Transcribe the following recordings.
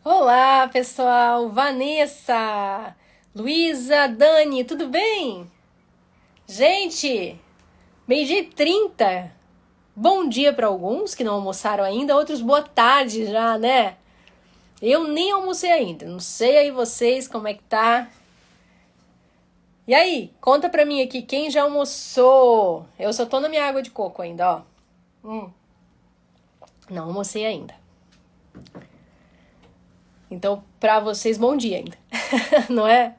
Olá, pessoal! Vanessa, Luísa, Dani, tudo bem? Gente, 12h30. Bom dia para alguns que não almoçaram ainda, outros boa tarde já, né? Eu nem almocei ainda, não sei aí vocês como é que tá. E aí, conta pra mim aqui, quem já almoçou? Eu só tô na minha água de coco ainda, ó. Não almocei ainda. Então, pra vocês, bom dia ainda, não é?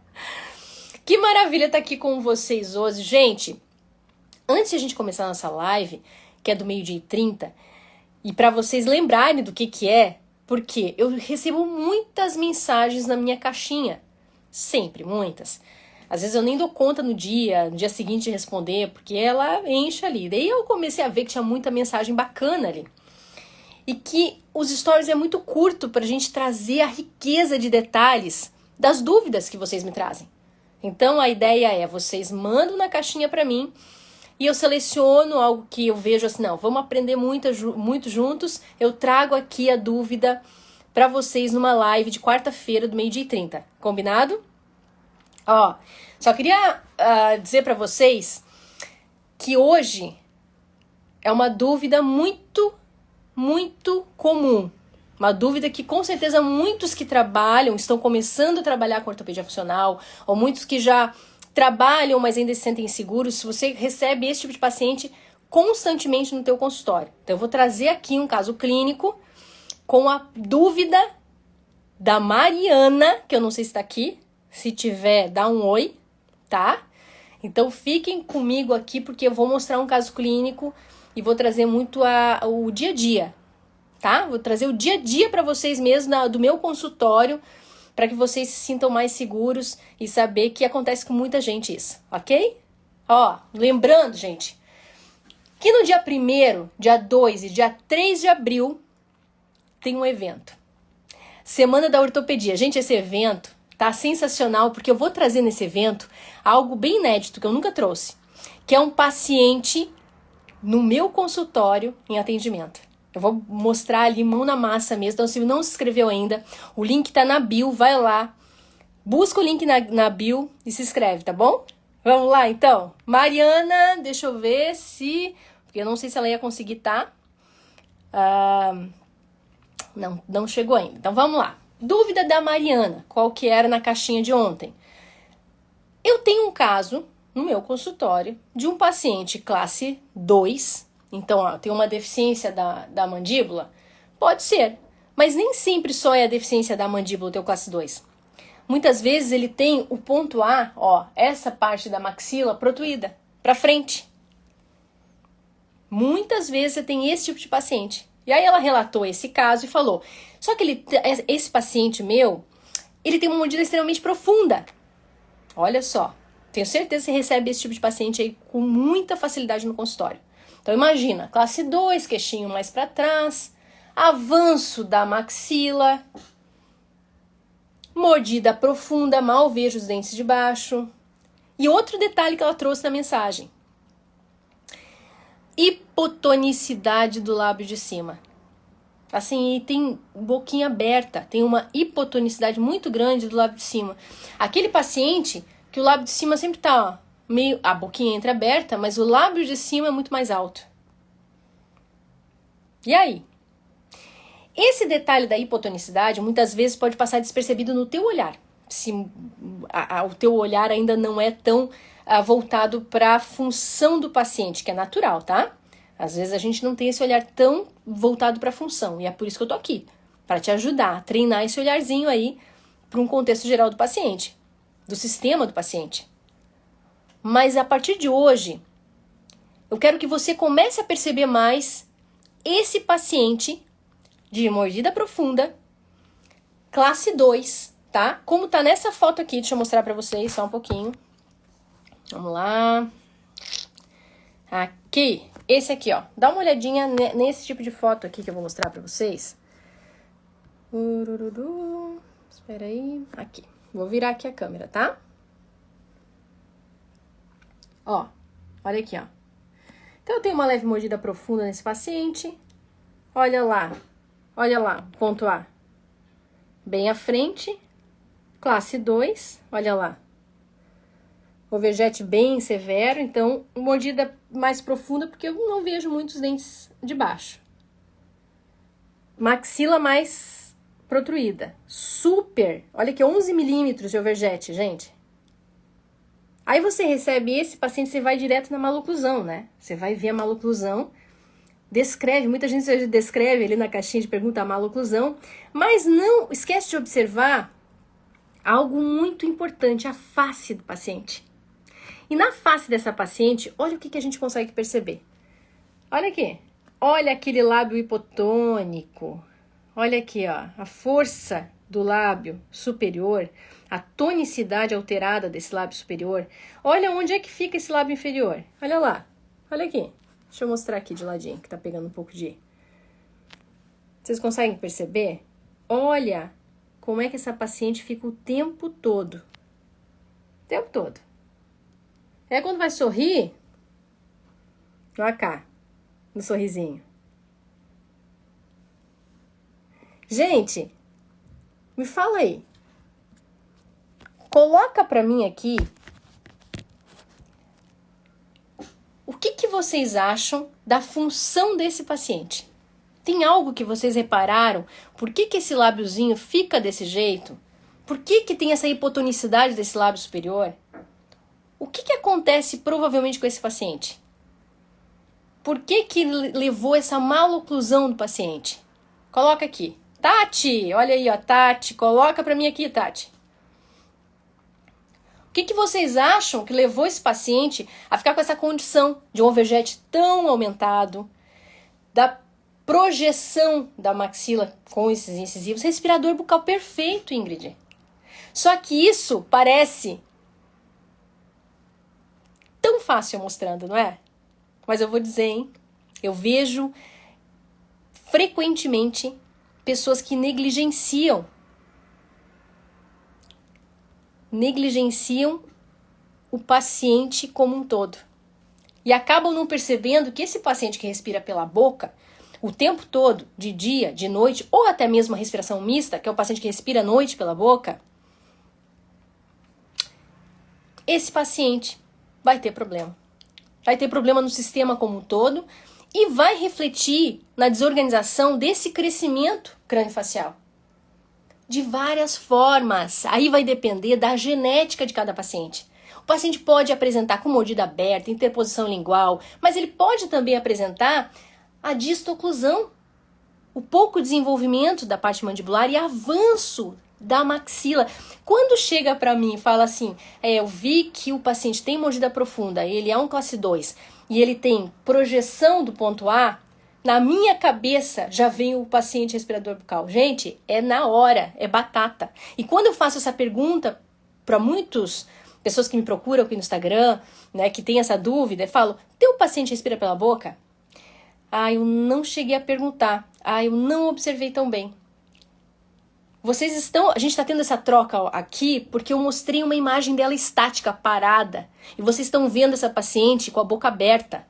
Que maravilha estar aqui com vocês hoje. Gente, antes de a gente começar a nossa live, que é do 12h30, e para vocês lembrarem do que é, porque eu recebo muitas mensagens na minha caixinha. Sempre, muitas. Às vezes eu nem dou conta no dia seguinte de responder, porque ela enche ali. Daí eu comecei a ver que tinha muita mensagem bacana ali. E que os stories é muito curto pra gente trazer a riqueza de detalhes das dúvidas que vocês me trazem. Então a ideia é, vocês mandam na caixinha pra mim e eu seleciono algo que eu vejo assim, não, vamos aprender muito juntos, eu trago aqui a dúvida pra vocês numa live de quarta-feira do 12h30, combinado? Ó, só queria dizer pra vocês que hoje é uma dúvida muito comum. Uma dúvida que com certeza muitos que trabalham, estão começando a trabalhar com ortopedia funcional, ou muitos que já trabalham, mas ainda se sentem inseguros, se você recebe esse tipo de paciente constantemente no teu consultório. Então eu vou trazer aqui um caso clínico com a dúvida da Mariana, que eu não sei se está aqui, se tiver, dá um oi, tá? Então fiquem comigo aqui porque eu vou mostrar um caso clínico e vou trazer muito o dia a dia, tá? Vou trazer o dia a dia para vocês mesmo do meu consultório, para que vocês se sintam mais seguros e saber que acontece com muita gente isso, ok? Ó, lembrando, gente, que no dia 1º, dia 2 e dia 3 de abril tem um evento. Semana da Ortopedia. Gente, esse evento tá sensacional porque eu vou trazer nesse evento algo bem inédito que eu nunca trouxe, que é um paciente no meu consultório em atendimento. Eu vou mostrar ali mão na massa mesmo, então se não se inscreveu ainda, o link tá na bio, vai lá, busca o link na bio e se inscreve, tá bom? Vamos lá então? Mariana, deixa eu ver se... porque eu não sei se ela ia conseguir, tá? Não chegou ainda. Então vamos lá. Dúvida da Mariana, qual que era na caixinha de ontem? Eu tenho um caso no meu consultório de um paciente classe 2, então ó, tem uma deficiência da mandíbula? Pode ser, mas nem sempre só é a deficiência da mandíbula o teu classe 2. Muitas vezes ele tem o ponto A, ó, essa parte da maxila protuída, para frente. Muitas vezes você tem esse tipo de paciente. E aí ela relatou esse caso e falou, só que esse paciente meu, ele tem uma mordida extremamente profunda. Olha só, tenho certeza que você recebe esse tipo de paciente aí com muita facilidade no consultório. Então imagina, classe 2, queixinho mais para trás, avanço da maxila, mordida profunda, mal vejo os dentes de baixo. E outro detalhe que ela trouxe na mensagem. Hipotonicidade do lábio de cima. Assim, tem boquinha aberta, tem uma hipotonicidade muito grande do lábio de cima. Aquele paciente que o lábio de cima sempre tá meio... a boquinha entreaberta, mas o lábio de cima é muito mais alto. E aí? Esse detalhe da hipotonicidade muitas vezes pode passar despercebido no teu olhar. Se o teu olhar ainda não é tão voltado para a função do paciente, que é natural, tá? Às vezes a gente não tem esse olhar tão voltado para a função, e é por isso que eu tô aqui, para te ajudar a treinar esse olharzinho aí para um contexto geral do paciente, do sistema do paciente. Mas a partir de hoje, eu quero que você comece a perceber mais esse paciente de mordida profunda, classe 2, tá? Como tá nessa foto aqui, deixa eu mostrar pra vocês só um pouquinho. Vamos lá. Aqui, esse aqui, ó. Dá uma olhadinha nesse tipo de foto aqui que eu vou mostrar pra vocês. Espera aí. Aqui. Vou virar aqui a câmera, tá? Ó, olha aqui, ó. Então, eu tenho uma leve mordida profunda nesse paciente. Olha lá, ponto A. bem à frente, classe 2, olha lá. Overjet bem severo, então mordida mais profunda, porque eu não vejo muitos dentes de baixo. Maxila mais protruída. Super, olha aqui, 11 milímetros de overjet, gente. Aí você recebe esse paciente, você vai direto na maloclusão, né? Você vai ver a maloclusão, descreve, muita gente descreve ali na caixinha de pergunta a maloclusão, mas não esquece de observar algo muito importante, a face do paciente. E na face dessa paciente, olha o que a gente consegue perceber. Olha aqui, olha aquele lábio hipotônico, olha aqui, ó, a força do lábio superior, a tonicidade alterada desse lábio superior. Olha onde é que fica esse lábio inferior, olha lá, olha aqui. Deixa eu mostrar aqui de ladinho, que tá pegando um pouco de... Vocês conseguem perceber? Olha como é que essa paciente fica o tempo todo. O tempo todo. É quando vai sorrir, olha cá, no sorrisinho. Gente, me fala aí. Coloca pra mim aqui o que vocês acham da função desse paciente. Tem algo que vocês repararam? Por que esse lábiozinho fica desse jeito? Por que tem essa hipotonicidade desse lábio superior? O que acontece provavelmente com esse paciente? Por que levou essa maloclusão do paciente? Coloca aqui. Tati, olha aí, ó, Tati, coloca pra mim aqui, Tati. O que vocês acham que levou esse paciente a ficar com essa condição de um overjet tão aumentado, da projeção da maxila com esses incisivos, respirador bucal perfeito, Ingrid. Só que isso parece tão fácil mostrando, não é? Mas eu vou dizer, hein? Eu vejo frequentemente pessoas que negligenciam o paciente como um todo. E acabam não percebendo que esse paciente que respira pela boca o tempo todo, de dia, de noite, ou até mesmo a respiração mista, que é o paciente que respira à noite pela boca, esse paciente vai ter problema. Vai ter problema no sistema como um todo e vai refletir na desorganização desse crescimento craniofacial. De várias formas. Aí vai depender da genética de cada paciente. O paciente pode apresentar com mordida aberta, interposição lingual, mas ele pode também apresentar a distoclusão, o pouco desenvolvimento da parte mandibular e avanço da maxila. Quando chega para mim e fala assim, eu vi que o paciente tem mordida profunda, ele é um classe 2 e ele tem projeção do ponto A, na minha cabeça já vem o paciente respirador bucal. Gente, é na hora, é batata. E quando eu faço essa pergunta para muitas pessoas que me procuram aqui no Instagram, né, que tem essa dúvida, eu falo, teu paciente respira pela boca? Eu não cheguei a perguntar. Eu não observei tão bem. A gente está tendo essa troca aqui porque eu mostrei uma imagem dela estática, parada. E vocês estão vendo essa paciente com a boca aberta.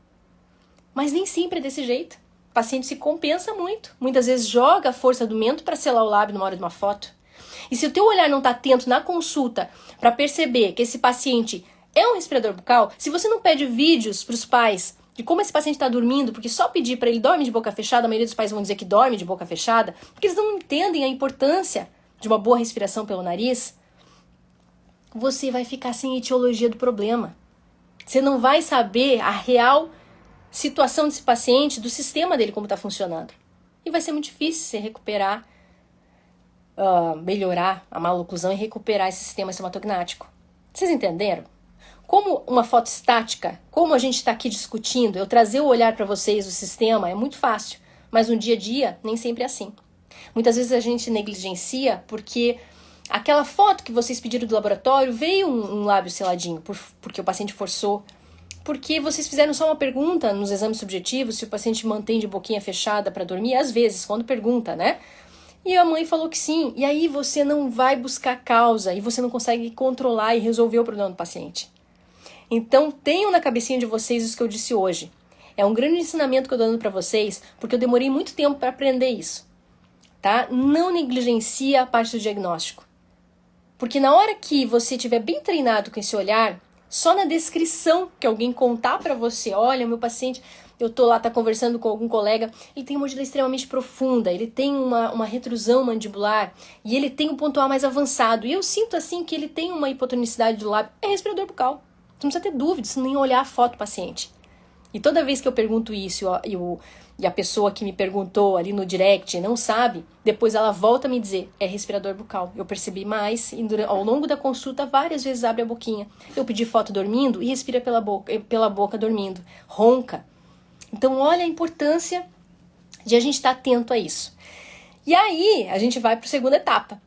Mas nem sempre é desse jeito. O paciente se compensa muito. Muitas vezes joga a força do mento para selar o lábio numa hora de uma foto. E se o teu olhar não está atento na consulta para perceber que esse paciente é um respirador bucal, se você não pede vídeos para os pais de como esse paciente está dormindo, porque só pedir para ele dorme de boca fechada, a maioria dos pais vão dizer que dorme de boca fechada, porque eles não entendem a importância de uma boa respiração pelo nariz, você vai ficar sem etiologia do problema. Você não vai saber a real situação desse paciente, do sistema dele, como está funcionando. E vai ser muito difícil você recuperar, melhorar a maloclusão e recuperar esse sistema estomatognático. Vocês entenderam? Como uma foto estática, como a gente está aqui discutindo, eu trazer o olhar para vocês do sistema é muito fácil, mas no dia a dia nem sempre é assim. Muitas vezes a gente negligencia porque aquela foto que vocês pediram do laboratório veio um lábio seladinho, porque o paciente forçou, porque vocês fizeram só uma pergunta nos exames subjetivos se o paciente mantém de boquinha fechada para dormir, às vezes, quando pergunta, né? E a mãe falou que sim, e aí você não vai buscar causa e você não consegue controlar e resolver o problema do paciente. Então, tenham na cabecinha de vocês isso que eu disse hoje. É um grande ensinamento que eu estou dando para vocês, porque eu demorei muito tempo para aprender isso. tá? Não negligencia a parte do diagnóstico. Porque na hora que você estiver bem treinado com esse olhar, só na descrição que alguém contar pra você, olha, meu paciente, eu tô lá, tá conversando com algum colega, ele tem uma mordida extremamente profunda, ele tem uma retrusão mandibular e ele tem um ponto A mais avançado. E eu sinto assim que ele tem uma hipotonicidade do lábio, é respirador bucal. Você não precisa ter dúvidas, nem olhar a foto do paciente. E toda vez que eu pergunto isso e a pessoa que me perguntou ali no direct não sabe, depois ela volta a me dizer, é respirador bucal. Eu percebi mais e ao longo da consulta várias vezes abre a boquinha. Eu pedi foto dormindo e respira pela boca dormindo, ronca. Então olha a importância de a gente estar atento a isso. E aí a gente vai para a segunda etapa.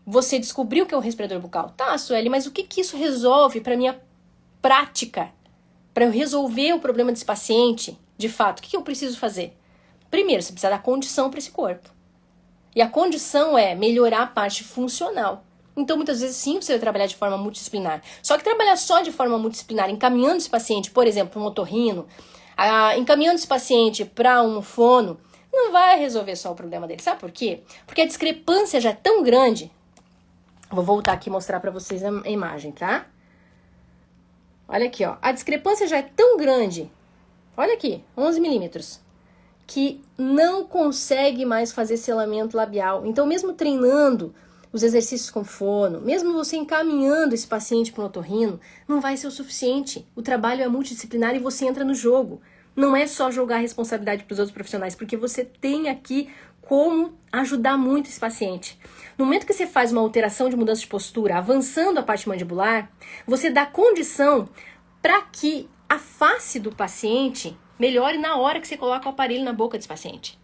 Você descobriu que é um respirador bucal. Tá, Sueli, mas o que isso resolve para minha prática? Para eu resolver o problema desse paciente, de fato, o que eu preciso fazer? Primeiro, você precisa dar condição para esse corpo. E a condição é melhorar a parte funcional. Então, muitas vezes, sim, você vai trabalhar de forma multidisciplinar. Só que trabalhar só de forma multidisciplinar, encaminhando esse paciente, por exemplo, para um otorrino, encaminhando esse paciente para um fono, não vai resolver só o problema dele. Sabe por quê? Porque a discrepância já é tão grande. Vou voltar aqui e mostrar para vocês a imagem, tá? Olha aqui, ó. A discrepância já é tão grande, olha aqui, 11 milímetros, que não consegue mais fazer selamento labial. Então, mesmo treinando os exercícios com fono, mesmo você encaminhando esse paciente para um otorrino, não vai ser o suficiente. O trabalho é multidisciplinar e você entra no jogo. Não é só jogar a responsabilidade para os outros profissionais, porque você tem aqui como ajudar muito esse paciente. No momento que você faz uma alteração de mudança de postura, avançando a parte mandibular, você dá condição para que a face do paciente melhore na hora que você coloca o aparelho na boca desse paciente.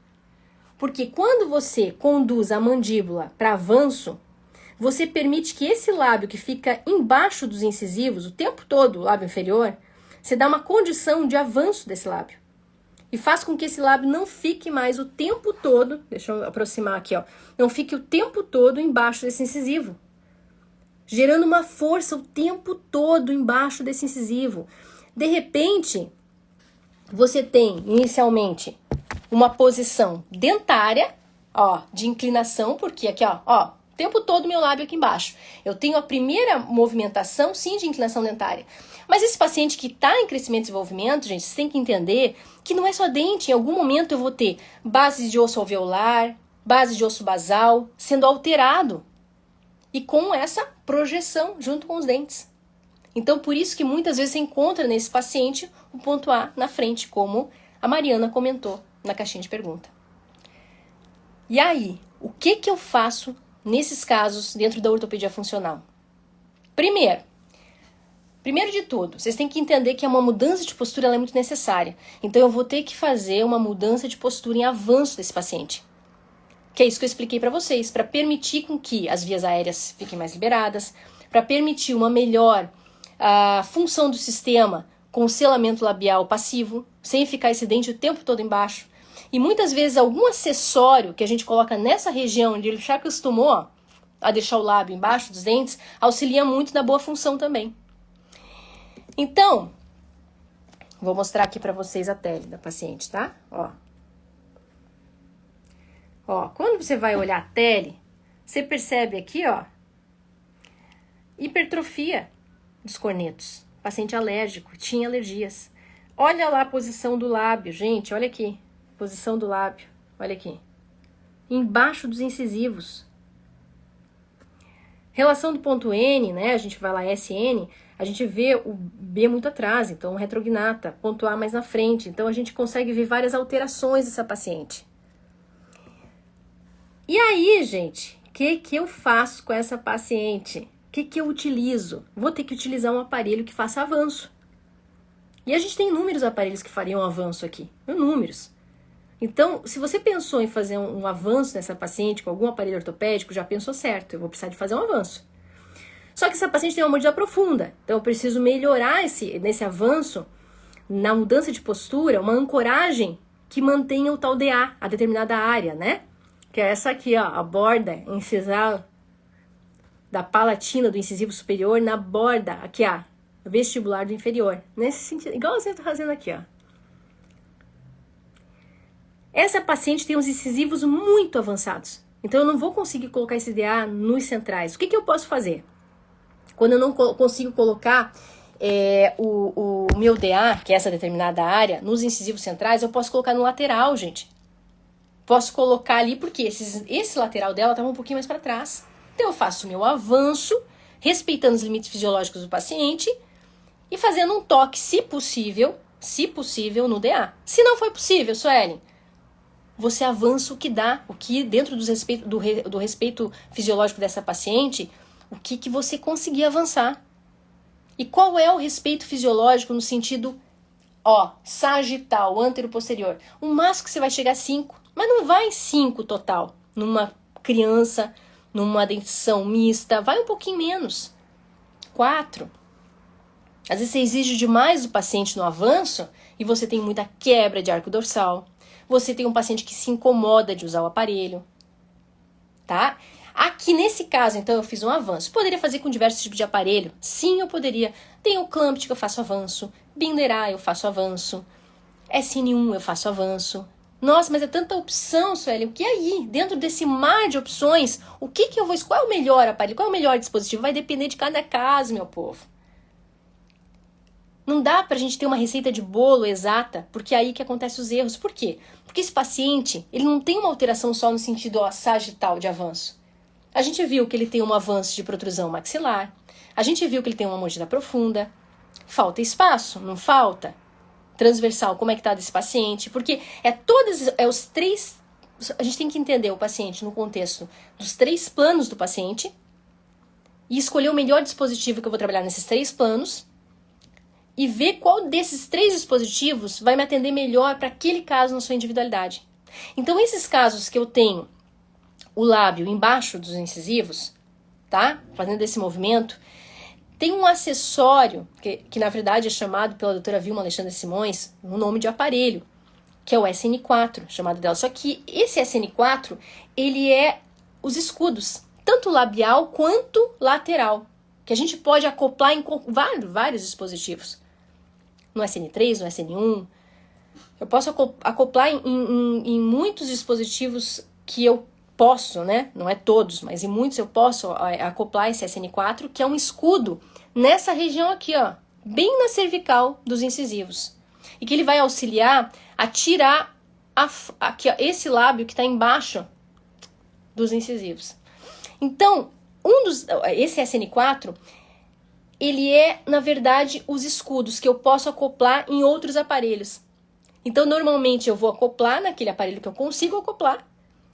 Porque quando você conduz a mandíbula para avanço, você permite que esse lábio que fica embaixo dos incisivos, o tempo todo, o lábio inferior, você dá uma condição de avanço desse lábio. E faz com que esse lábio não fique mais o tempo todo, deixa eu aproximar aqui, ó, não fique o tempo todo embaixo desse incisivo. Gerando uma força o tempo todo embaixo desse incisivo. De repente, você tem inicialmente uma posição dentária, ó, de inclinação, porque aqui, ó, o tempo todo meu lábio aqui embaixo. Eu tenho a primeira movimentação, sim, de inclinação dentária. Mas esse paciente que está em crescimento e desenvolvimento, gente, você tem que entender que não é só dente. Em algum momento eu vou ter bases de osso alveolar, base de osso basal sendo alterado. E com essa projeção junto com os dentes. Então, por isso que muitas vezes você encontra nesse paciente o ponto A na frente, como a Mariana comentou na caixinha de pergunta. E aí, o que eu faço nesses casos dentro da ortopedia funcional? Primeiro de tudo, vocês têm que entender que uma mudança de postura ela é muito necessária. Então, eu vou ter que fazer uma mudança de postura em avanço desse paciente. Que é isso que eu expliquei para vocês, para permitir com que as vias aéreas fiquem mais liberadas, para permitir uma melhor função do sistema com selamento labial passivo, sem ficar esse dente o tempo todo embaixo. E muitas vezes algum acessório que a gente coloca nessa região onde ele já acostumou a deixar o lábio embaixo dos dentes, auxilia muito na boa função também. Então, vou mostrar aqui para vocês a tele da paciente, tá? Ó, quando você vai olhar a tele, você percebe aqui, ó, hipertrofia dos cornetos. Paciente alérgico, tinha alergias. Olha lá a posição do lábio, gente, olha aqui. Posição do lábio, olha aqui. Embaixo dos incisivos. Relação do ponto N, né, a gente vai lá SN, a gente vê o B muito atrás, então retrognata, ponto A mais na frente. Então a gente consegue ver várias alterações dessa paciente. E aí, gente, o que eu faço com essa paciente? O que eu utilizo? Vou ter que utilizar um aparelho que faça avanço. E a gente tem inúmeros aparelhos que fariam avanço aqui. Inúmeros. Então, se você pensou em fazer um avanço nessa paciente com algum aparelho ortopédico, já pensou certo. Eu vou precisar de fazer um avanço. Só que essa paciente tem uma mordida profunda. Então, eu preciso melhorar nesse avanço, na mudança de postura, uma ancoragem que mantenha o tal DA, a determinada área, né? Que é essa aqui, ó, a borda incisal da palatina do incisivo superior na borda, aqui, ó, vestibular do inferior. Nesse sentido, igual você tá fazendo aqui, ó. Essa paciente tem uns incisivos muito avançados. Então eu não vou conseguir colocar esse DA nos centrais. O que eu posso fazer? Quando eu não consigo colocar o meu DA, que é essa determinada área, nos incisivos centrais, eu posso colocar no lateral, gente. Posso colocar ali, porque esse lateral dela estava um pouquinho mais para trás. Então eu faço o meu avanço, respeitando os limites fisiológicos do paciente e fazendo um toque, se possível, no DA. Se não foi possível, Suelen, você avança o que dá, o que dentro do respeito fisiológico dessa paciente, o que você conseguir avançar. E qual é o respeito fisiológico no sentido, sagital, antero-posterior? O máximo que você vai chegar a 5, mas não vai em 5 total. Numa criança, numa dentição mista, vai um pouquinho menos. 4. Às vezes você exige demais do paciente no avanço e você tem muita quebra de arco dorsal. Você tem um paciente que se incomoda de usar o aparelho, tá? Aqui nesse caso, então, eu fiz um avanço. Poderia fazer com diversos tipos de aparelho? Sim, eu poderia. Tem o Clampt que eu faço avanço, Binderar eu faço avanço, SN1 eu faço avanço. Nossa, mas é tanta opção, Sueli. O que aí? Dentro desse mar de opções, o que eu vou escolher? Qual é o melhor aparelho? Qual é o melhor dispositivo? Vai depender de cada caso, meu povo. Não dá pra gente ter uma receita de bolo exata, porque é aí que acontecem os erros. Por quê? Porque esse paciente, ele não tem uma alteração só no sentido sagital de avanço. A gente viu que ele tem um avanço de protrusão maxilar. A gente viu que ele tem uma mordida profunda. Falta espaço? Não falta? Transversal, como é que tá desse paciente? Porque os três... A gente tem que entender o paciente no contexto dos 3 planos do paciente e escolher o melhor dispositivo que eu vou trabalhar nesses 3 planos e ver qual desses 3 dispositivos vai me atender melhor para aquele caso na sua individualidade. Então, esses casos que eu tenho o lábio embaixo dos incisivos, tá? Fazendo esse movimento, tem um acessório, que na verdade é chamado pela doutora Vilma Alexandre Simões, no nome de aparelho, que é o SN4, chamado dela. Só que esse SN4, ele é os escudos, tanto labial quanto lateral, que a gente pode acoplar em vários dispositivos. No SN3, no SN1. Eu posso acoplar em muitos dispositivos que eu posso, né? Não é todos, mas em muitos eu posso acoplar esse SN4, que é um escudo nessa região aqui, bem na cervical dos incisivos. E que ele vai auxiliar a tirar aqui, esse lábio que está embaixo dos incisivos. Então, esse SN4, ele é, na verdade, os escudos que eu posso acoplar em outros aparelhos. Então, normalmente, eu vou acoplar naquele aparelho que eu consigo acoplar.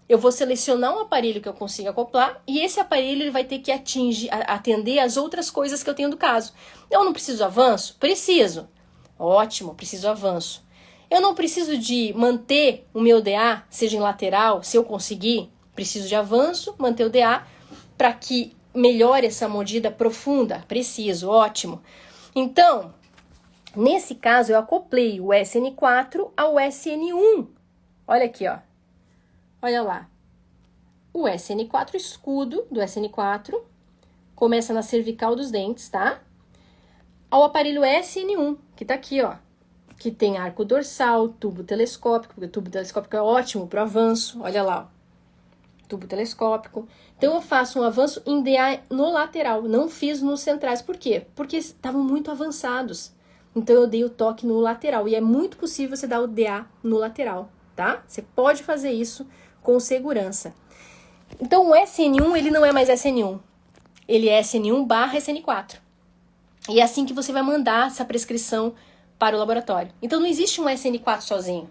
Eu vou selecionar um aparelho que eu consiga acoplar e esse aparelho ele vai ter que atender as outras coisas que eu tenho do caso. Eu não preciso avanço? Preciso. Ótimo, preciso avanço. Eu não preciso de manter o meu DA, seja em lateral, se eu conseguir, preciso de avanço, manter o DA para que melhore essa mordida profunda. Preciso, ótimo. Então, nesse caso, eu acoplei o SN4 ao SN1. Olha aqui, Olha lá. O SN4, escudo do SN4, começa na cervical dos dentes, tá? Ao aparelho SN1, que tá aqui, que tem arco dorsal, tubo telescópico, porque o tubo telescópico é ótimo para o avanço, olha lá, tubo telescópico. Então eu faço um avanço em DA no lateral, não fiz nos centrais. Por quê? Porque estavam muito avançados. Então eu dei o toque no lateral e é muito possível você dar o DA no lateral, tá? Você pode fazer isso com segurança. Então o SN1 ele não é mais SN1, ele é SN1/SN4. E é assim que você vai mandar essa prescrição para o laboratório. Então não existe um SN4 sozinho.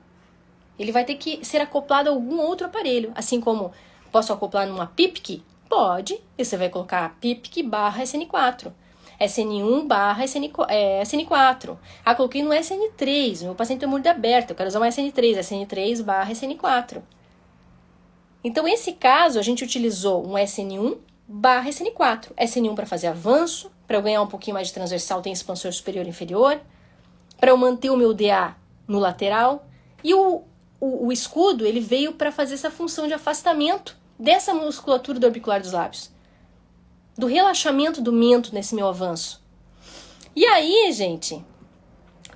Ele vai ter que ser acoplado a algum outro aparelho. Assim como posso acoplar numa PIPC? Pode. E você vai colocar PIPC/SN4. SN1/SN4. Coloquei no SN3. Meu paciente tem mordida aberta. Eu quero usar um SN3. SN3/SN4. Então, nesse caso, a gente utilizou um SN1/SN4. SN1 para fazer avanço, para eu ganhar um pouquinho mais de transversal, tem expansor superior e inferior, para eu manter o meu DA no lateral. E o escudo, ele veio para fazer essa função de afastamento dessa musculatura do orbicular dos lábios, do relaxamento do mento nesse meu avanço. E aí, gente,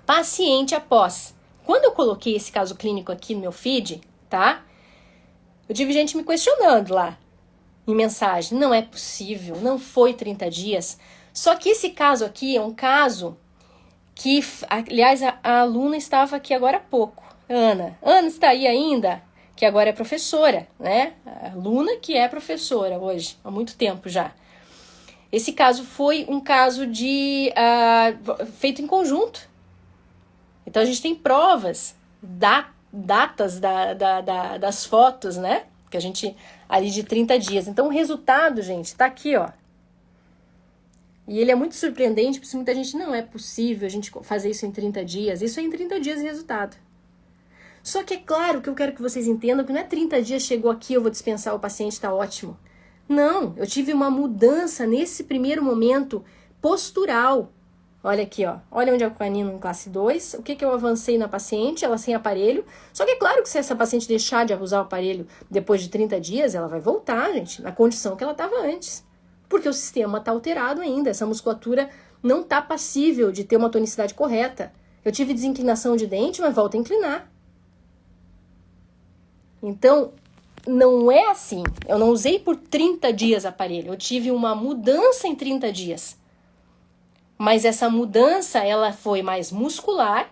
paciente após. Quando eu coloquei esse caso clínico aqui no meu feed, tá? Eu tive gente me questionando lá, em mensagem. Não é possível, não foi 30 dias. Só que esse caso aqui é um caso que, aliás, a aluna estava aqui agora há pouco. Ana está aí ainda? Que agora é professora, né? A aluna que é professora hoje, há muito tempo já. Esse caso foi um caso feito em conjunto. Então a gente tem provas, datas das fotos, né? Que a gente, ali de 30 dias. Então o resultado, gente, tá aqui, ó. E ele é muito surpreendente, porque muita gente, não é possível a gente fazer isso em 30 dias. Isso é em 30 dias o resultado. Só que é claro que eu quero que vocês entendam que não é 30 dias, chegou aqui, eu vou dispensar o paciente, tá ótimo. Não, eu tive uma mudança nesse primeiro momento postural. Olha aqui, ó. Olha onde é o canino em classe 2. O que eu avancei na paciente, ela sem aparelho. Só que é claro que se essa paciente deixar de usar o aparelho depois de 30 dias, ela vai voltar, gente, na condição que ela estava antes. Porque o sistema está alterado ainda. Essa musculatura não está passível de ter uma tonicidade correta. Eu tive desinclinação de dente, mas volta a inclinar. Então, não é assim. Eu não usei por 30 dias aparelho. Eu tive uma mudança em 30 dias. Mas essa mudança, ela foi mais muscular,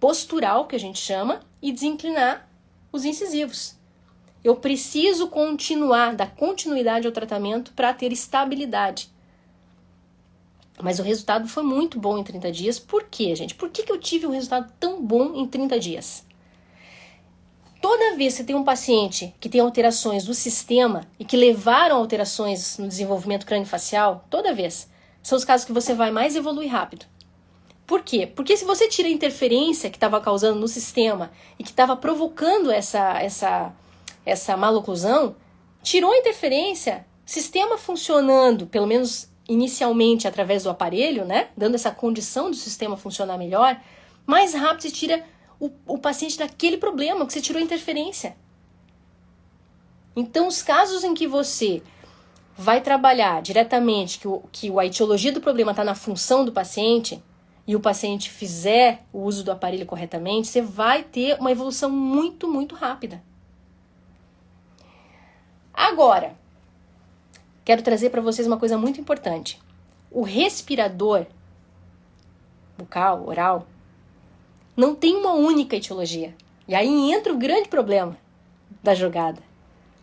postural, que a gente chama, e desinclinar os incisivos. Eu preciso dar continuidade ao tratamento para ter estabilidade. Mas o resultado foi muito bom em 30 dias. Por quê, gente? Por que eu tive um resultado tão bom em 30 dias? Toda vez que você tem um paciente que tem alterações do sistema e que levaram a alterações no desenvolvimento crâniofacial, toda vez, são os casos que você vai mais evoluir rápido. Por quê? Porque se você tira a interferência que estava causando no sistema e que estava provocando essa maloclusão, tirou a interferência, sistema funcionando, pelo menos inicialmente através do aparelho, né, dando essa condição do sistema funcionar melhor, mais rápido você tira o paciente daquele problema que você tirou a interferência. Então, os casos em que você vai trabalhar diretamente, que a etiologia do problema está na função do paciente, e o paciente fizer o uso do aparelho corretamente, você vai ter uma evolução muito, muito rápida. Agora, quero trazer para vocês uma coisa muito importante. O respirador bucal, oral, não tem uma única etiologia. E aí entra o grande problema da jogada.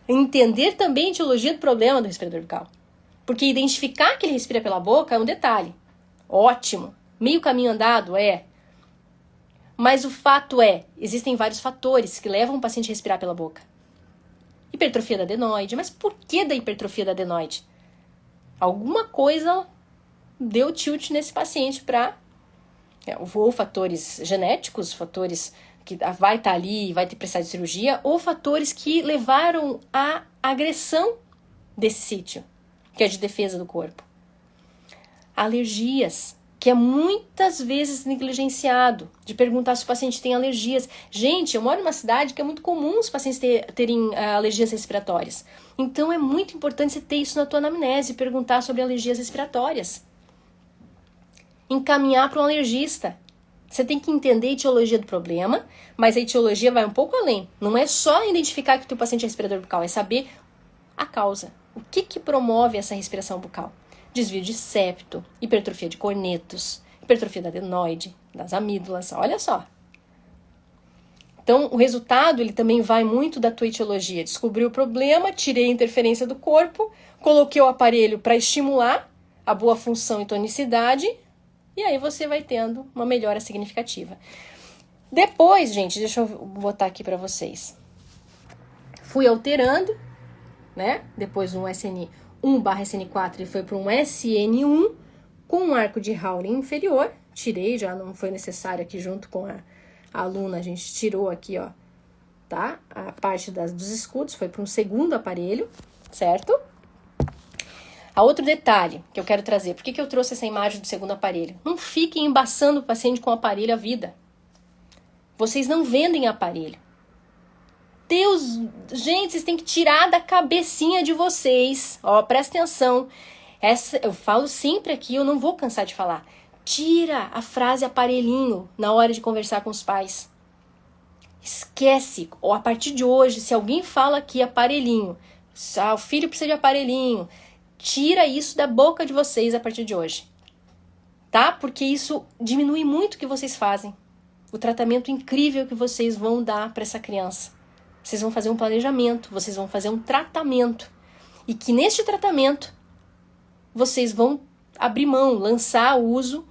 Entender também a etiologia do problema do respirador bucal. Porque identificar que ele respira pela boca é um detalhe. Ótimo. Meio caminho andado, é. Mas o fato é, existem vários fatores que levam o paciente a respirar pela boca. Hipertrofia da adenoide. Mas por que da hipertrofia da adenoide? Alguma coisa deu tilt nesse paciente para... ou fatores genéticos, fatores que vai estar ali e vai ter precisar de cirurgia, ou fatores que levaram à agressão desse sítio, que é de defesa do corpo. Alergias, que é muitas vezes negligenciado, de perguntar se o paciente tem alergias. Gente, eu moro numa cidade que é muito comum os pacientes terem alergias respiratórias. Então é muito importante você ter isso na tua anamnese, perguntar sobre alergias respiratórias. Encaminhar para um alergista. Você tem que entender a etiologia do problema, mas a etiologia vai um pouco além. Não é só identificar que o teu paciente é respirador bucal, é saber a causa. O que promove essa respiração bucal? Desvio de septo, hipertrofia de cornetos, hipertrofia da adenoide, das amígdalas, olha só. Então, o resultado ele também vai muito da tua etiologia. Descobri o problema, tirei a interferência do corpo, coloquei o aparelho para estimular a boa função e tonicidade, e aí você vai tendo uma melhora significativa. Depois, gente, deixa eu botar aqui para vocês. Fui alterando, né? Depois um SN1/SN4 ele foi para um SN1 com um arco de Howling inferior. Tirei, já não foi necessário aqui junto com a aluna, a gente tirou aqui, ó, tá? A parte dos escudos foi para um segundo aparelho, certo? A outro detalhe que eu quero trazer, por que eu trouxe essa imagem do segundo aparelho? Não fiquem embaçando o paciente com o aparelho a vida. Vocês não vendem aparelho. Gente, vocês têm que tirar da cabecinha de vocês. Ó, presta atenção. Eu falo sempre aqui, eu não vou cansar de falar. Tira a frase aparelhinho na hora de conversar com os pais. Esquece. Ou a partir de hoje, se alguém fala que aparelhinho, o filho precisa de aparelhinho, tira isso da boca de vocês a partir de hoje. Tá? Porque isso diminui muito o que vocês fazem. O tratamento incrível que vocês vão dar para essa criança. Vocês vão fazer um planejamento, vocês vão fazer um tratamento. E que neste tratamento, vocês vão abrir mão, lançar o uso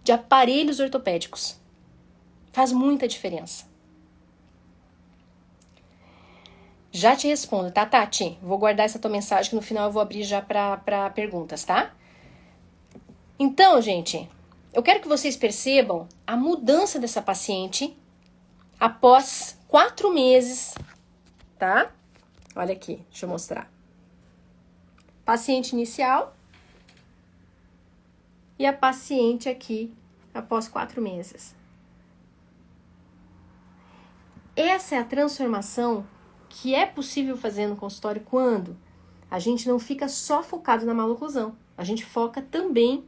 de aparelhos ortopédicos. Faz muita diferença. Já te respondo, tá, Tati? Vou guardar essa tua mensagem que no final eu vou abrir já para perguntas, tá? Então, gente, eu quero que vocês percebam a mudança dessa paciente após 4 meses, tá? Olha aqui, deixa eu mostrar. Paciente inicial e a paciente aqui após 4 meses. Essa é a transformação que é possível fazer no consultório quando a gente não fica só focado na maloclusão. A gente foca também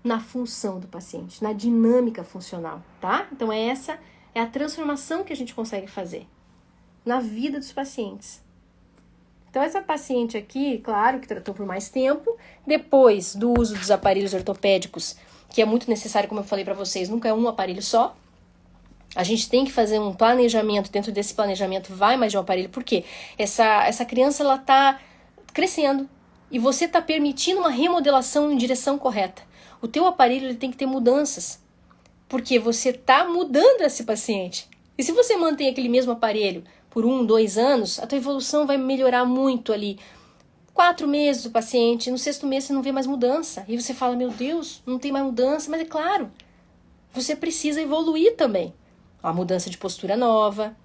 na função do paciente, na dinâmica funcional, tá? Então essa é a transformação que a gente consegue fazer na vida dos pacientes. Então essa paciente aqui, claro que tratou por mais tempo, depois do uso dos aparelhos ortopédicos, que é muito necessário, como eu falei para vocês, nunca é um aparelho só. A gente tem que fazer um planejamento, dentro desse planejamento vai mais de um aparelho, porque essa criança ela tá crescendo e você tá permitindo uma remodelação em direção correta. O teu aparelho ele tem que ter mudanças, porque você tá mudando esse paciente. E se você mantém aquele mesmo aparelho por 1, 2 anos, a tua evolução vai melhorar muito ali. 4 meses do paciente, no 6º mês você não vê mais mudança. E você fala, meu Deus, não tem mais mudança, mas é claro, você precisa evoluir também. A mudança de postura nova,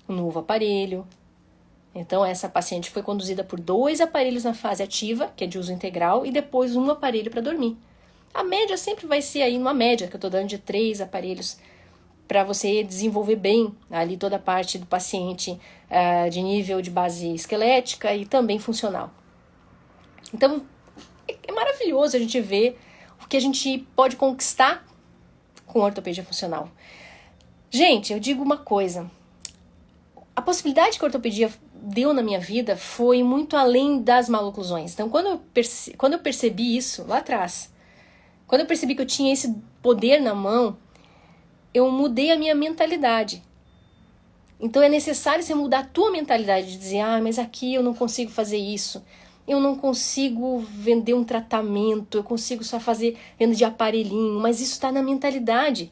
um novo aparelho. Então, essa paciente foi conduzida por 2 aparelhos na fase ativa, que é de uso integral, e depois um aparelho para dormir. A média sempre vai ser aí, numa média, que eu estou dando de 3 aparelhos, para você desenvolver bem ali toda a parte do paciente de nível de base esquelética e também funcional. Então, é maravilhoso a gente ver o que a gente pode conquistar com ortopedia funcional. Gente, eu digo uma coisa, a possibilidade que a ortopedia deu na minha vida foi muito além das maloclusões. Então, quando eu percebi isso lá atrás, quando eu percebi que eu tinha esse poder na mão, eu mudei a minha mentalidade. Então, é necessário você mudar a tua mentalidade, de dizer, mas aqui eu não consigo fazer isso, eu não consigo vender um tratamento, eu consigo só fazer venda de aparelhinho, mas isso está na mentalidade.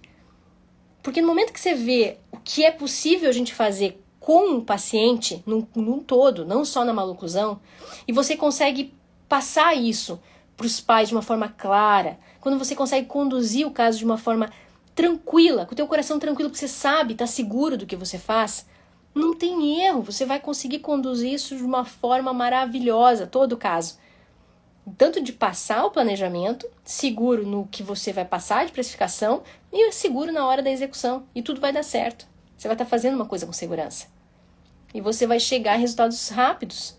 Porque no momento que você vê o que é possível a gente fazer com o paciente, num todo, não só na maloclusão, e você consegue passar isso para os pais de uma forma clara, quando você consegue conduzir o caso de uma forma tranquila, com o teu coração tranquilo, porque você sabe, está seguro do que você faz, não tem erro, você vai conseguir conduzir isso de uma forma maravilhosa, todo o caso. Tanto de passar o planejamento, seguro no que você vai passar de precificação e seguro na hora da execução. E tudo vai dar certo. Você vai estar fazendo uma coisa com segurança. E você vai chegar a resultados rápidos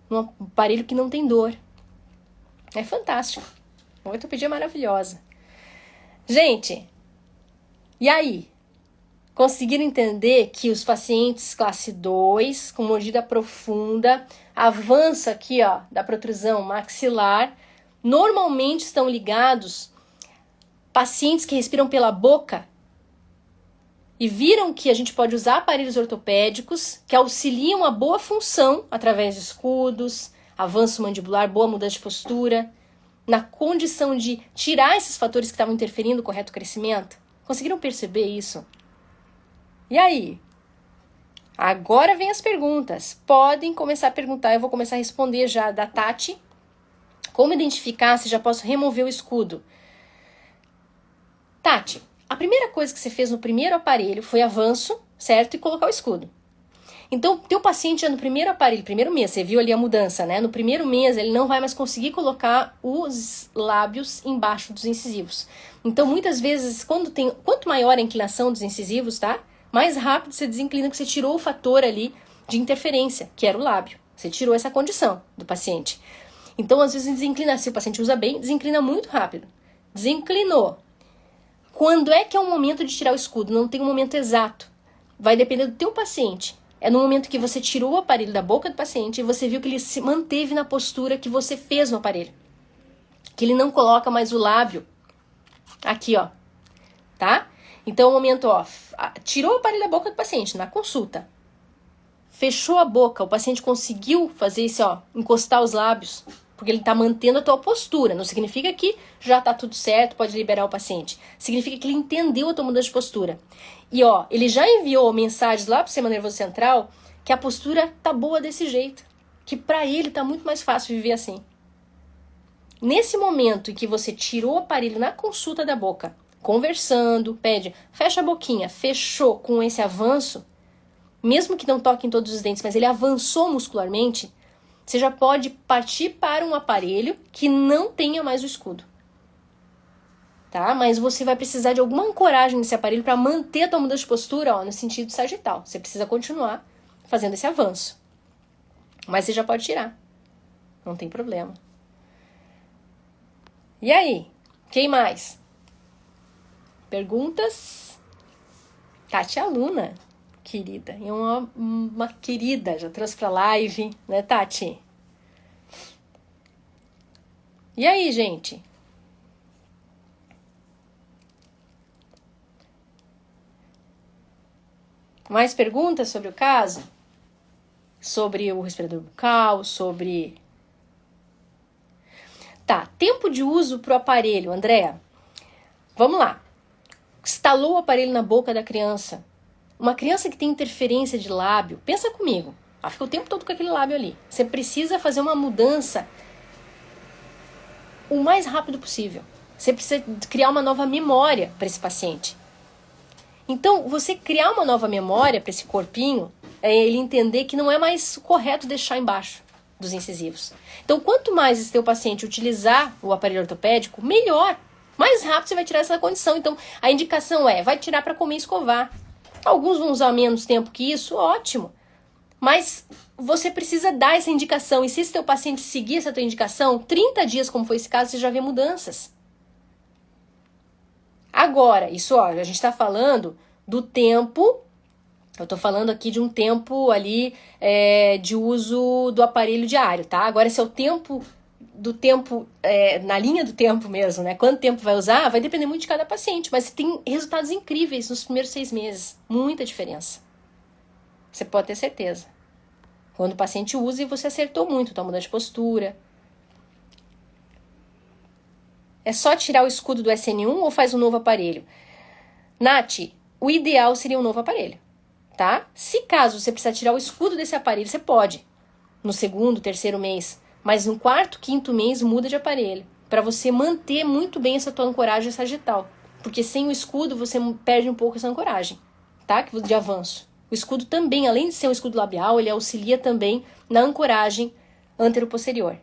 num aparelho que não tem dor. É fantástico. Uma ortopedia maravilhosa. Gente, e aí? Conseguiram entender que os pacientes classe 2, com mordida profunda, avanço aqui, da protrusão maxilar, normalmente estão ligados pacientes que respiram pela boca e viram que a gente pode usar aparelhos ortopédicos que auxiliam a boa função através de escudos, avanço mandibular, boa mudança de postura, na condição de tirar esses fatores que estavam interferindo no correto crescimento. Conseguiram perceber isso? E aí? Agora vem as perguntas. Podem começar a perguntar, eu vou começar a responder já da Tati. Como identificar se já posso remover o escudo? Tati, a primeira coisa que você fez no primeiro aparelho foi avanço, certo? E colocar o escudo. Então, teu paciente já no primeiro aparelho, primeiro mês, você viu ali a mudança, né? No primeiro mês, ele não vai mais conseguir colocar os lábios embaixo dos incisivos. Então, muitas vezes, quanto maior a inclinação dos incisivos, tá? Mais rápido você desinclina, porque você tirou o fator ali de interferência, que era o lábio. Você tirou essa condição do paciente. Então, às vezes, desinclina, se o paciente usa bem, desinclina muito rápido. Desinclinou. Quando é que é o momento de tirar o escudo? Não tem um momento exato. Vai depender do teu paciente. É no momento que você tirou o aparelho da boca do paciente e você viu que ele se manteve na postura que você fez no aparelho. Que ele não coloca mais o lábio aqui, ó. Tá? Então, o momento, ó, tirou o aparelho da boca do paciente na consulta. Fechou a boca, o paciente conseguiu fazer isso, ó, encostar os lábios, porque ele tá mantendo a tua postura. Não significa que já tá tudo certo, pode liberar o paciente. Significa que ele entendeu a tua mudança de postura. E, ó, ele já enviou mensagens lá pro sistema nervoso central que a postura tá boa desse jeito. Que pra ele tá muito mais fácil viver assim. Nesse momento em que você tirou o aparelho na consulta da boca, conversando, pede, fecha a boquinha, fechou com esse avanço, mesmo que não toque em todos os dentes, mas ele avançou muscularmente, você já pode partir para um aparelho que não tenha mais o escudo. Tá? Mas você vai precisar de alguma ancoragem nesse aparelho para manter a tua mudança de postura, ó, no sentido sagital. Você precisa continuar fazendo esse avanço. Mas você já pode tirar. Não tem problema. E aí? Quem mais? Perguntas? Tati é aluna, querida. É uma querida, já trouxe pra live, né, Tati? E aí, gente? Mais perguntas sobre o caso? Sobre o respirador bucal, sobre... Tá, tempo de uso pro aparelho, Andréa. Vamos lá. Instalou o aparelho na boca da criança. Uma criança que tem interferência de lábio, pensa comigo. Ela fica o tempo todo com aquele lábio ali. Você precisa fazer uma mudança o mais rápido possível. Você precisa criar uma nova memória para esse paciente. Então, você criar uma nova memória para esse corpinho, é ele entender que não é mais correto deixar embaixo dos incisivos. Então, quanto mais esse teu paciente utilizar o aparelho ortopédico, melhor. Mais rápido você vai tirar essa condição. Então, a indicação é, vai tirar para comer e escovar. Alguns vão usar menos tempo que isso, ótimo. Mas você precisa dar essa indicação. E se esse teu paciente seguir essa tua indicação, 30 dias, como foi esse caso, você já vê mudanças. Agora, isso, ó, a gente está falando do tempo, eu estou falando aqui de um tempo ali de uso do aparelho diário, tá? Agora, esse é o tempo do tempo, na linha do tempo mesmo, né? Quanto tempo vai usar, vai depender muito de cada paciente, mas você tem resultados incríveis nos primeiros 6 meses, muita diferença. Você pode ter certeza. Quando o paciente usa e você acertou muito, tá mudando de postura. É só tirar o escudo do SN1 ou faz um novo aparelho? Nath, o ideal seria um novo aparelho, tá? Se caso você precisar tirar o escudo desse aparelho, você pode. No segundo, terceiro mês. Mas no quarto, quinto mês, muda de aparelho. Para você manter muito bem essa tua ancoragem sagital. Porque sem o escudo, você perde um pouco essa ancoragem, tá? De avanço. O escudo também, além de ser um escudo labial, ele auxilia também na ancoragem antero-posterior.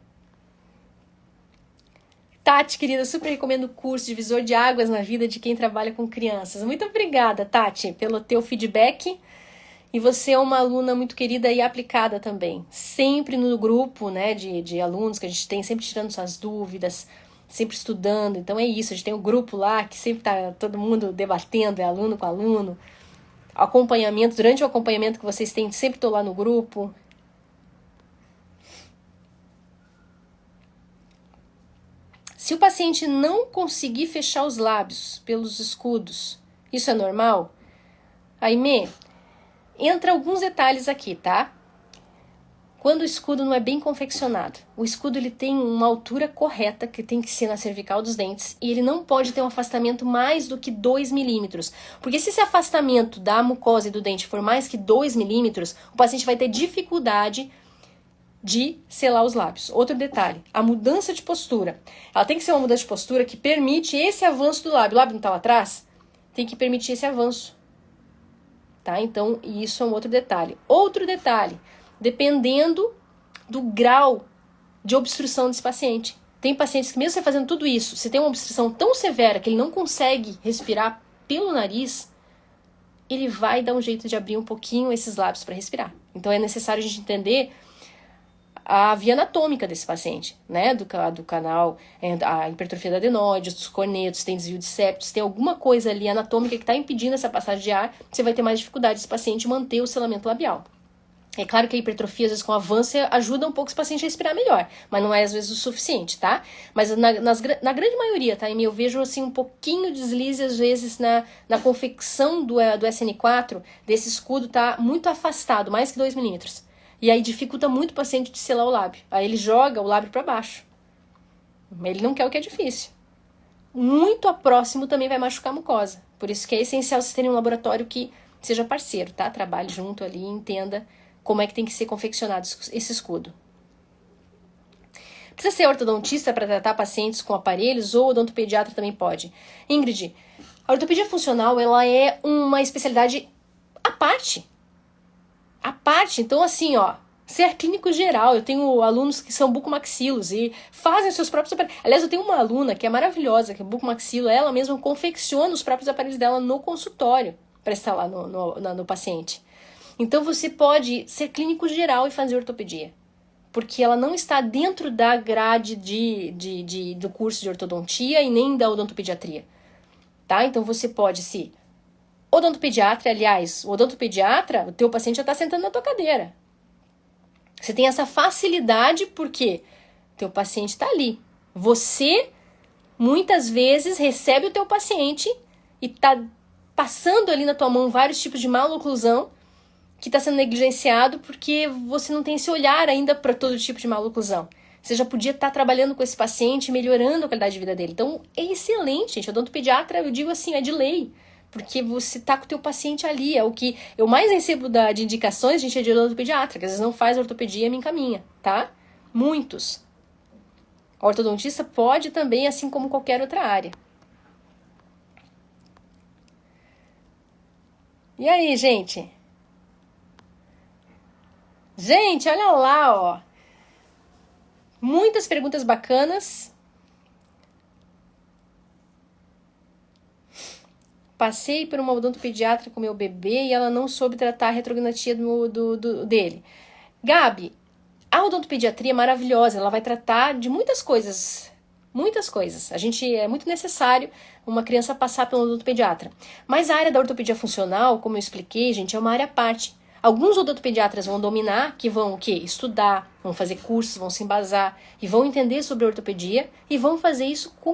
Tati, querida, super recomendo o curso Divisor de Águas na Vida de quem trabalha com crianças. Muito obrigada, Tati, pelo teu feedback. E você é uma aluna muito querida e aplicada também. Sempre no grupo, né, de alunos que a gente tem, sempre tirando suas dúvidas, sempre estudando. Então é isso, a gente tem um grupo lá que sempre tá todo mundo debatendo, é aluno com aluno. Acompanhamento, durante o acompanhamento que vocês têm, sempre estou lá no grupo. Se o paciente não conseguir fechar os lábios pelos escudos, isso é normal? Aimee, entra alguns detalhes aqui, tá? Quando o escudo não é bem confeccionado, o escudo ele tem uma altura correta, que tem que ser na cervical dos dentes, e ele não pode ter um afastamento mais do que 2 milímetros. Porque se esse afastamento da mucosa e do dente for mais que 2 milímetros, o paciente vai ter dificuldade de selar os lábios. Outro detalhe, a mudança de postura. Ela tem que ser uma mudança de postura que permite esse avanço do lábio. O lábio não está lá atrás? Tem que permitir esse avanço. Tá? Então, isso é um outro detalhe. Outro detalhe, dependendo do grau de obstrução desse paciente. Tem pacientes que mesmo você fazendo tudo isso, você tem uma obstrução tão severa que ele não consegue respirar pelo nariz, ele vai dar um jeito de abrir um pouquinho esses lábios para respirar. Então, é necessário a gente entender a via anatômica desse paciente, né? Do canal, a hipertrofia da adenoide, dos cornetos, tem desvio de septos, tem alguma coisa ali anatômica que está impedindo essa passagem de ar, você vai ter mais dificuldade esse paciente manter o selamento labial. É claro que a hipertrofia, às vezes, com avanço, ajuda um pouco esse paciente a respirar melhor, mas não é, às vezes, o suficiente, tá? Mas na grande maioria, tá, Amy, eu vejo, assim, um pouquinho de deslize, às vezes, na confecção do SN4, desse escudo tá muito afastado, mais que 2 milímetros. E aí dificulta muito o paciente de selar o lábio. Aí ele joga o lábio para baixo. Ele não quer o que é difícil. Muito próximo também vai machucar a mucosa. Por isso que é essencial vocês terem um laboratório que seja parceiro, tá? Trabalhe junto ali e entenda como é que tem que ser confeccionado esse escudo. Precisa ser ortodontista para tratar pacientes com aparelhos ou odontopediatra também pode? Ingrid, a ortopedia funcional ela é uma especialidade à parte. À parte, então assim, ó, você é clínico geral, eu tenho alunos que são bucomaxilos e fazem os seus próprios aparelhos. Aliás, eu tenho uma aluna que é maravilhosa, que é bucomaxilo, ela mesma confecciona os próprios aparelhos dela no consultório para instalar no paciente. Então você pode ser clínico geral e fazer ortopedia, porque ela não está dentro da grade do curso de ortodontia e nem da odontopediatria, tá? Então você pode se... Odontopediatra, aliás, o odontopediatra, o teu paciente já está sentando na tua cadeira. Você tem essa facilidade porque teu paciente está ali. Você, muitas vezes, recebe o teu paciente e está passando ali na tua mão vários tipos de maloclusão que está sendo negligenciado porque você não tem esse olhar ainda para todo tipo de maloclusão. Você já podia estar trabalhando com esse paciente, melhorando a qualidade de vida dele. Então, é excelente, gente. Odontopediatra, eu digo assim, é de lei. Porque você tá com o teu paciente ali, é o que eu mais recebo de indicações, gente, é de odontopediatra, que às vezes não faz ortopedia e me encaminha, tá? Muitos. A ortodontista pode também, assim como qualquer outra área. E aí, gente? Gente, olha lá, ó. Muitas perguntas bacanas. Passei por uma odontopediatra com meu bebê e ela não soube tratar a retrognatia dele. Gabi, a odontopediatria é maravilhosa, ela vai tratar de muitas coisas. Muitas coisas. É muito necessário uma criança passar pelo odontopediatra. Mas a área da ortopedia funcional, como eu expliquei, gente, é uma área à parte. Alguns odontopediatras vão dominar, que vão o quê? Estudar, vão fazer cursos, vão se embasar e vão entender sobre ortopedia e vão fazer isso com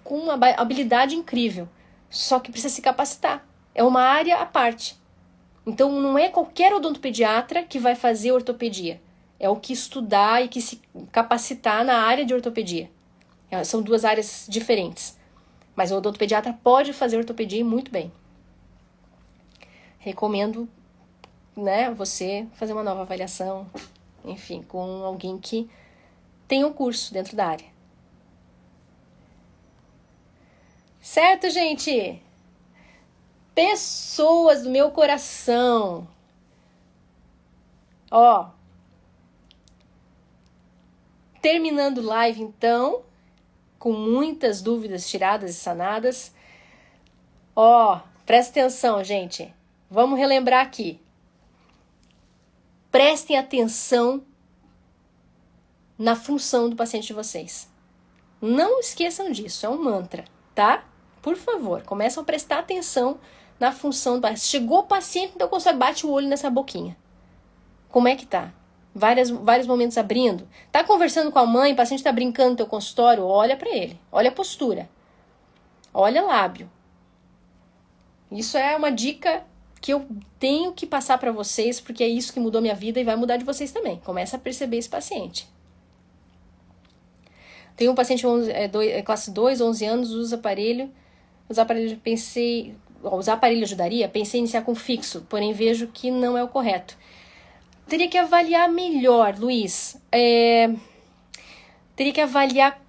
uma habilidade incrível, só que precisa se capacitar. É uma área à parte. Então não é qualquer odontopediatra que vai fazer ortopedia. É o que estudar e que se capacitar na área de ortopedia. São duas áreas diferentes. Mas o odontopediatra pode fazer ortopedia muito bem. Recomendo, né, você fazer uma nova avaliação, enfim, com alguém que tenha um curso dentro da área. Certo, gente? Pessoas do meu coração. Ó. Terminando live, então, com muitas dúvidas tiradas e sanadas. Ó, presta atenção, gente. Vamos relembrar aqui. Prestem atenção na função do paciente de vocês. Não esqueçam disso, é um mantra, tá? Por favor, começam a prestar atenção na função do paciente. Chegou o paciente, então você bate o olho nessa boquinha. Como é que tá? Vários momentos abrindo. Tá conversando com a mãe, o paciente tá brincando no teu consultório, olha pra ele. Olha a postura. Olha lábio. Isso é uma dica que eu tenho que passar pra vocês, porque é isso que mudou minha vida e vai mudar de vocês também. Começa a perceber esse paciente. Tem um paciente classe 2, 11 anos, usa aparelho. Usar aparelho ajudaria? Pensei em iniciar com fixo, porém vejo que não é o correto. Teria que avaliar melhor, Luiz. Teria que avaliar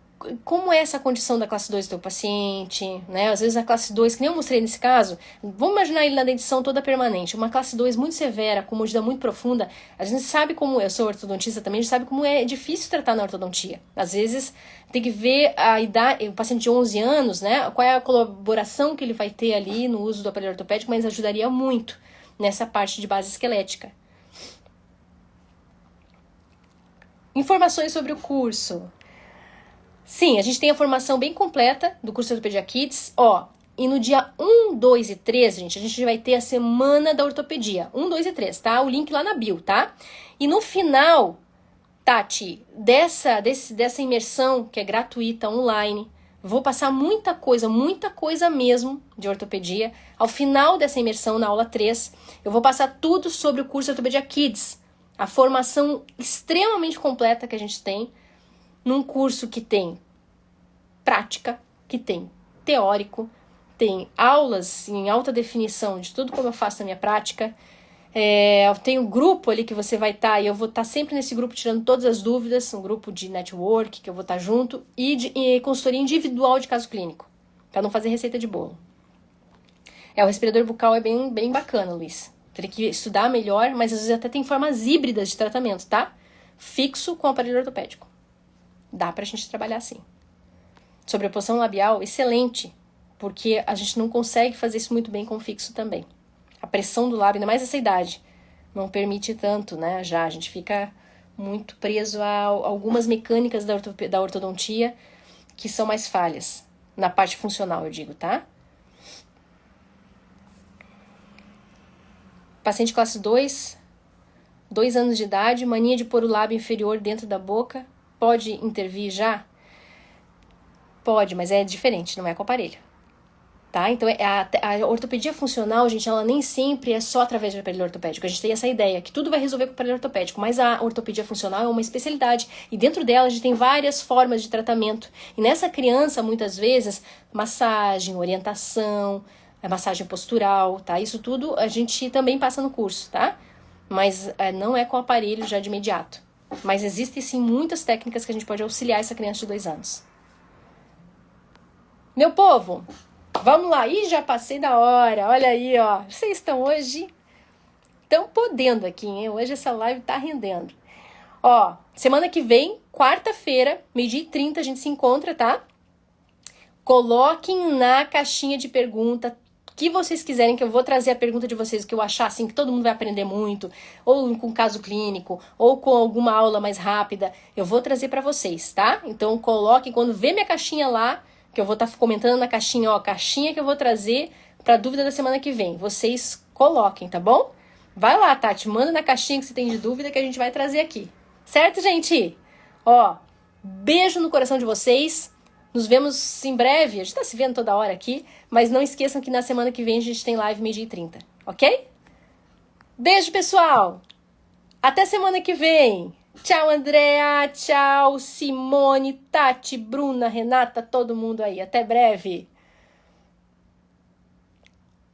como é essa condição da classe 2 do teu paciente, né? Às vezes a classe 2, que nem eu mostrei nesse caso, vamos imaginar ele na dentição toda permanente. Uma classe 2 muito severa, com mordida muito profunda, a gente sabe como, eu sou ortodontista também, a gente sabe como é difícil tratar na ortodontia. Às vezes tem que ver a idade, o paciente de 11 anos, né? Qual é a colaboração que ele vai ter ali no uso do aparelho ortopédico, mas ajudaria muito nessa parte de base esquelética. Informações sobre o curso. Sim, a gente tem a formação bem completa do curso Ortopedia Kids. Ó, e no dia 1, 2 e 3, gente, a gente vai ter a Semana da Ortopedia. 1, 2 e 3, tá? O link lá na bio, tá? E no final, Tati, dessa imersão, que é gratuita, online, vou passar muita coisa mesmo de ortopedia. Ao final dessa imersão, na aula 3, eu vou passar tudo sobre o curso Ortopedia Kids. A formação extremamente completa que a gente tem num curso que tem prática, que tem teórico, tem aulas em alta definição de tudo como eu faço na minha prática. Eu tenho um grupo ali que você vai estar, e eu vou estar sempre nesse grupo tirando todas as dúvidas, um grupo de network que eu vou estar junto, e consultoria individual de caso clínico, para não fazer receita de bolo. O respirador bucal é bem bacana, Luiz. Teria que estudar melhor, mas às vezes até tem formas híbridas de tratamento, tá? Fixo com aparelho ortopédico. Dá pra gente trabalhar assim. Sobreposição labial, excelente, porque a gente não consegue fazer isso muito bem com fixo também. A pressão do lábio, ainda mais nessa idade, não permite tanto, né? Já a gente fica muito preso a algumas mecânicas da ortodontia que são mais falhas. Na parte funcional, eu digo, tá? Paciente classe 2, 2 anos de idade, mania de pôr o lábio inferior dentro da boca. Pode intervir já? Pode, mas é diferente, não é com aparelho. Tá? Então, a ortopedia funcional, gente, ela nem sempre é só através do aparelho ortopédico. A gente tem essa ideia que tudo vai resolver com o aparelho ortopédico, mas a ortopedia funcional é uma especialidade. E dentro dela, a gente tem várias formas de tratamento. E nessa criança, muitas vezes, massagem, orientação, massagem postural, tá? Isso tudo a gente também passa no curso, tá? Mas não é com aparelho já de imediato. Mas existem, sim, muitas técnicas que a gente pode auxiliar essa criança de 2 anos. Meu povo, vamos lá. Ih, já passei da hora. Olha aí, ó. Vocês estão podendo aqui, hein? Hoje essa live tá rendendo. Ó, semana que vem, quarta-feira, 12h30, a gente se encontra, tá? Coloquem na caixinha de pergunta que vocês quiserem, que eu vou trazer a pergunta de vocês, que eu achar assim que todo mundo vai aprender muito, ou com caso clínico, ou com alguma aula mais rápida, eu vou trazer para vocês, tá? Então coloquem, quando vê minha caixinha lá, que eu vou estar comentando na caixinha, ó, caixinha que eu vou trazer para dúvida da semana que vem. Vocês coloquem, tá bom? Vai lá, Tati, manda na caixinha que você tem de dúvida que a gente vai trazer aqui. Certo, gente? Ó, beijo no coração de vocês. Nos vemos em breve, a gente tá se vendo toda hora aqui, mas não esqueçam que na semana que vem a gente tem live 12h30, ok? Beijo, pessoal! Até semana que vem! Tchau, Andréa! Tchau, Simone, Tati, Bruna, Renata, todo mundo aí. Até breve!